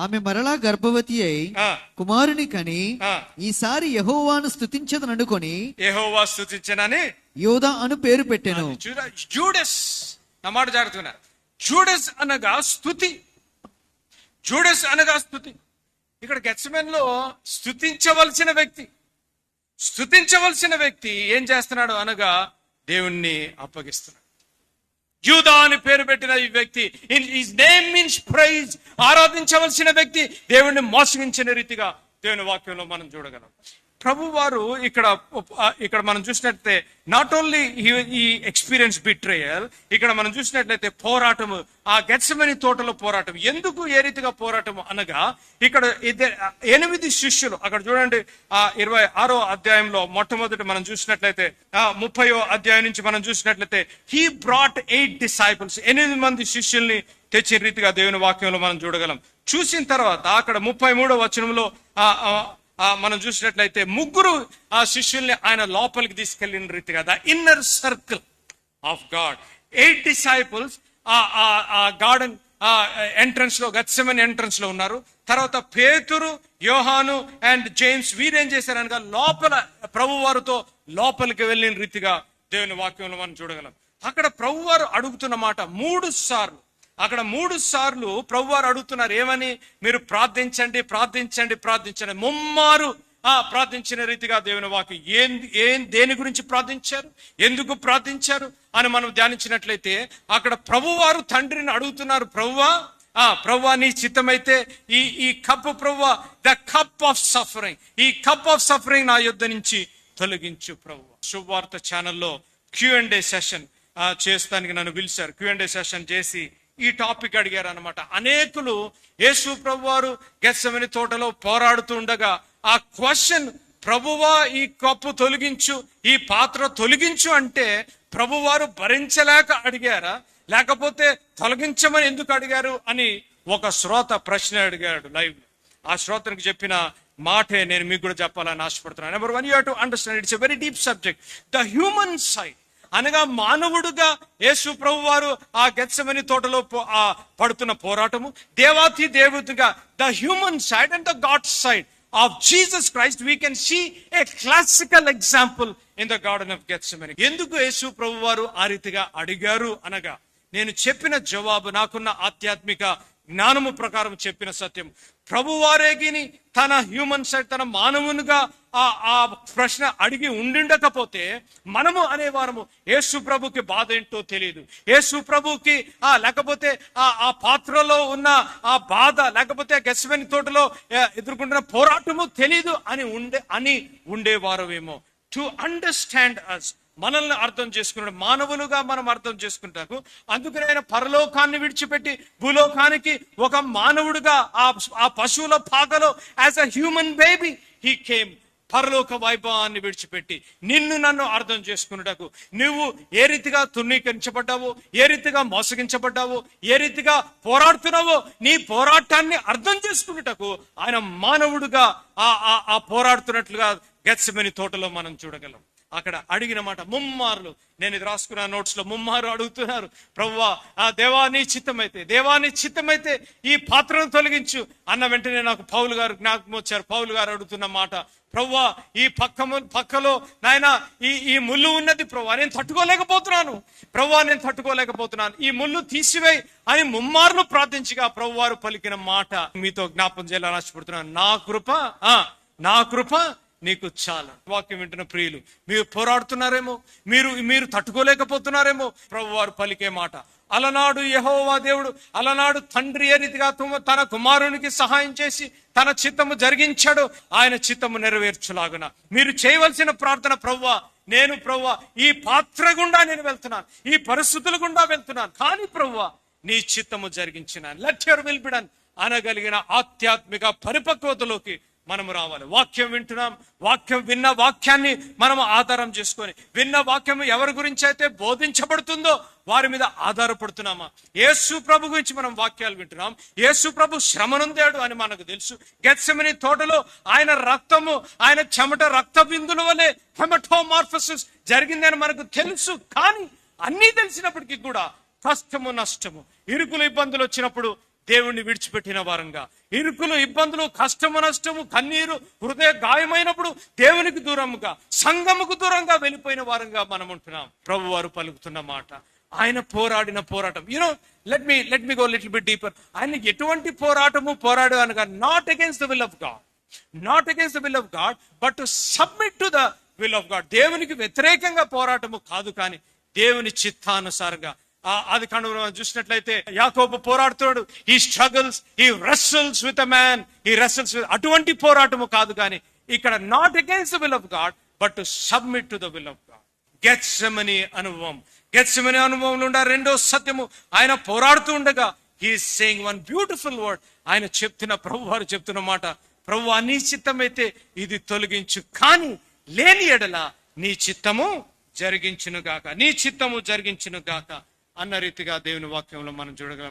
ఆమె మరలా గర్భవతి అయి కుమారుని కని ఈసారి యెహోవాను స్తుతించదననుకొని యెహోవా స్తుతించనని యోదా అను పేరు పెట్టెను. జూడస్, నా మాట జాగ్రత్తగా, జూడస్ అనగా స్తుతి. జూడస్ అనగా స్తుతి. ఇక్కడ గెత్సెమనేలో స్తుతించవలసిన వ్యక్తి ఏం చేస్తున్నాడు అనగా దేవుణ్ణి అప్పగిస్తున్నాడు. యూదా అని పేరు పెట్టిన ఈ వ్యక్తి, హిస్ నేమ్ మీన్స్ ప్రైజ్, ఆరాధించవలసిన వ్యక్తి దేవుణ్ణి మోసగించిన రీతిగా దేవుని వాక్యంలో మనం చూడగలం. ప్రభు వారు ఇక్కడ మనం చూసినట్లయితే నాట్ ఓన్లీ ఈ ఎక్స్పీరియన్స్ బిట్రేయల్, ఇక్కడ మనం చూసినట్లయితే పోరాటము, ఆ గెత్సెమనీ తోటలో పోరాటం. ఎందుకు ఏ రీతిగా పోరాటం అనగా ఇక్కడ 8 శిష్యులు, అక్కడ చూడండి 26వ అధ్యాయంలో మొట్టమొదటి మనం చూసినట్లయితే 30వ అధ్యాయం నుంచి మనం చూసినట్లయితే హీ బ్రాట్ 8 disciples, 8 మంది శిష్యుల్ని తెచ్చిన రీతిగా దేవుని వాక్యంలో మనం చూడగలం. చూసిన తర్వాత అక్కడ 33వ వచనంలో మనం చూసినట్లయితే 3 ఆ శిష్యుల్ని ఆయన లోపలికి తీసుకెళ్లిన రీతిగా the inner circle of God. 8 disciples ఆ గార్డెన్ ఎంట్రన్స్ లో, గెత్సెమనీ ఎంట్రన్స్ లో ఉన్నారు. తర్వాత పేతురు, యోహాను అండ్ జేమ్స్ వీరేం చేశారనగా లోపల ప్రభు వారితో లోపలికి వెళ్ళిన రీతిగా దేవుని వాక్యంలో మనం చూడగలం. అక్కడ ప్రభు వారు అడుగుతున్న మాట 3 సార్లు, అక్కడ 3 సార్లు ప్రభు వారు అడుగుతున్నారు ఏమని, మీరు ప్రార్థించండి ప్రార్థించండి ప్రార్థించండి. ముమ్మారు ప్రార్థించిన రీతిగా దేవుని వాక్యం దేని గురించి ప్రార్థించారు, ఎందుకు ప్రార్థించారు అని మనం ధ్యానించినట్లయితే అక్కడ ప్రభువారు తండ్రిని అడుగుతున్నారు, ప్రభువా నీ చిత్తమైతే ఈ కప్పు, ప్రభువా ద కప్ ఆఫ్ సఫరింగ్, ఈ కప్ ఆఫ్ సఫరింగ్ నా యుద్ధ నుంచి తొలగించు ప్రభువా. శుభవార్త ఛానల్లో Q&A సెషన్ చేస్తానికి నన్ను పిలిచారు. Q&A సెషన్ చేసి ఈ టాపిక్ అడిగారు అనమాట. అనేకులు యేసు ప్రభువారు గెత్సెమనీ తోటలో పోరాడుతూ ఉండగా ఆ క్వశ్చన్, ప్రభువా ఈ కప్పు తొలగించు, ఈ పాత్ర తొలగించు అంటే ప్రభువారు భరించలేక అడిగారా, లేకపోతే తొలగించమని ఎందుకు అడిగారు అని ఒక శ్రోత ప్రశ్న అడిగాడు లైవ్. ఆ శ్రోతనికి చెప్పిన మాటే నేను మీకు కూడా చెప్పాలని ఆశపడుతున్నాను. Number 1, you have to understand it's a very deep subject, the human side. అనగా మానవుడుగా యేసు ప్రభు వారు ఆ గెత్సెమనీ తోటలో పడుతున్న పోరాటము, దేవాతి దేవుడిగా the human side and the God side of Jesus Christ, we can see a classical example in the garden of Gethsemane. ఎందుకు యేసు ప్రభు వారు ఆ రీతిగా అడిగారు అనగా నేను చెప్పిన జవాబు, నాకున్న ఆధ్యాత్మిక జ్ఞానము ప్రకారం చెప్పిన సత్యం. ప్రభువారేగిని తన హ్యూమన్ సైడ్, తన మానవునిగా ఆ ప్రశ్న అడిగి ఉండిండకపోతే మనము అనేవారము యేసు ప్రభుకి బాధ ఏంటో తెలియదు, యేసు ప్రభుకి లేకపోతే ఆ పాత్రలో ఉన్న ఆ బాధ, లేకపోతే గెత్సెమనీ తోటలో ఎదుర్కొంటున్న పోరాటము తెలియదు అని ఉండేవారమేమో. టు అండర్స్టాండ్ అస్, మనల్ని అర్థం చేసుకున్నాడు, మానవులుగా మనం అర్థం చేసుకుంటాకు. అందుకని ఆయన పరలోకాన్ని విడిచిపెట్టి భూలోకానికి ఒక మానవుడుగా ఆ పశువుల పాకలో as a human baby he came. పరలోక వైభవాన్ని విడిచిపెట్టి నిన్ను నన్ను అర్థం చేసుకున్నటకు, నువ్వు ఏ రీతిగా తృణీకరించబడ్డావో, ఏ రీతిగా మోసగించబడ్డావో, ఏ రీతిగా పోరాడుతున్నావో, నీ పోరాటాన్ని అర్థం చేసుకున్నటకు ఆయన మానవుడుగా ఆ పోరాడుతున్నట్లుగా గెత్సెమనీ తోటలో మనం చూడగలం. అక్కడ అడిగిన మాట ముమ్మార్లు, నేను ఇది రాసుకున్న నోట్స్ లో ముమ్మారు అడుగుతున్నారు, ప్రభువా దేవా నీ చిత్తమైతే ఈ పాత్రను తొలగించు అన్న వెంటనే నాకు పౌలు గారు జ్ఞాపకం వచ్చారు. పౌలు గారు అడుగుతున్న మాట, ప్రభువా ఈ పక్కలో నాయన ఈ ముళ్ళు ఉన్నది ప్రభువా, నేను తట్టుకోలేకపోతున్నాను, ఈ ముళ్ళు తీసివేయి అని ముమ్మార్లు ప్రార్థించగా ప్రభువారు పలికిన మాట మీతో జ్ఞాపకం చేయాలని ఆశపడుతున్నాను, నా కృప నీకు చాలా. వాక్యం వింటున్న ప్రియులు, మీరు పోరాడుతున్నారేమో, మీరు తట్టుకోలేకపోతున్నారేమో, ప్రభువారు పలికే మాట. అలనాడు యెహోవా దేవుడు, అలనాడు తండ్రి ఏ రీతిగా తన కుమారునికి సహాయం చేసి తన చిత్తము జరిగించాడు, ఆయన చిత్తము నెరవేర్చులాగున మీరు చేయవలసిన ప్రార్థన, ప్రభువా ఈ పాత్ర గుండా నేను వెళ్తున్నాను, ఈ పరిస్థితుల గుండా వెళ్తున్నాను, కానీ ప్రభువా నీ చిత్తము జరిగించినాను, let your will be done అనగలిగిన ఆధ్యాత్మిక పరిపక్వతలోకి మనము రావాలి. వాక్యం వింటున్నాం, విన్న వాక్యాన్ని మనము ఆధారం చేసుకొని, విన్న వాక్యం ఎవరి గురించి అయితే బోధించబడుతుందో వారి మీద ఆధారపడుతున్నామా? యేసు ప్రభు గురించి మనం వాక్యాలు వింటున్నాం, యేసు ప్రభు శ్రమనుందాడు అని మనకు తెలుసు. గెత్సెమనీ తోటలో ఆయన రక్తము, ఆయన చెమట రక్త బిందుల వలె హెమటోమార్ఫసిస్ జరిగిందని మనకు తెలుసు. కానీ అన్నీ తెలిసినప్పటికీ కూడా కష్టము, నష్టము, ఇరుకులు, ఇబ్బందులు వచ్చినప్పుడు దేవుణ్ణి విడిచిపెట్టిన వారంగా, ఇరుకులు, ఇబ్బందులు, కష్టము, నష్టము, కన్నీరు, హృదయ గాయమైనప్పుడు దేవునికి దూరంగా, సంఘముకు దూరంగా వెళ్ళిపోయిన వారంగా మనం ఉంటున్నాం. ప్రభు వారు పలుకుతున్న మాట, ఆయన పోరాడిన పోరాటం, let me go little bit deeper. ఆయన ఎటువంటి పోరాటము పోరాడు అనగా, not against the will of God, not against the will of God, but to submit to the will of God. దేవునికి వ్యతిరేకంగా పోరాటము కాదు, కానీ దేవుని చిత్తానుసారంగా. అది కనుక చూసినట్లయితే యాకోబు పోరాడుతాడు, he struggles, he wrestles with a man, he wrestles with, అటువంటి పోరాటము కాదు, కానీ ఇక్కడ not against the will of God, but to submit to the will of God. Gethsemane అనుభవం, గెత్సెమనీ అనుభవం నుండి రెండో సత్యము, ఆయన పోరాడుతూ ఉండగా he is saying one beautiful word. ఆయన చెప్తున్న, ప్రభు వారు చెప్తున్న మాట, ప్రభువా నీ చిత్తమైతే ఇది తొలగించు, కానీ లేని ఎడల నీ చిత్తము జరిగించును గాక, నీ చిత్తము జరిగించును గాక అన్న రీతిగా దేవుని వాక్యంలో మనం చూడగలం.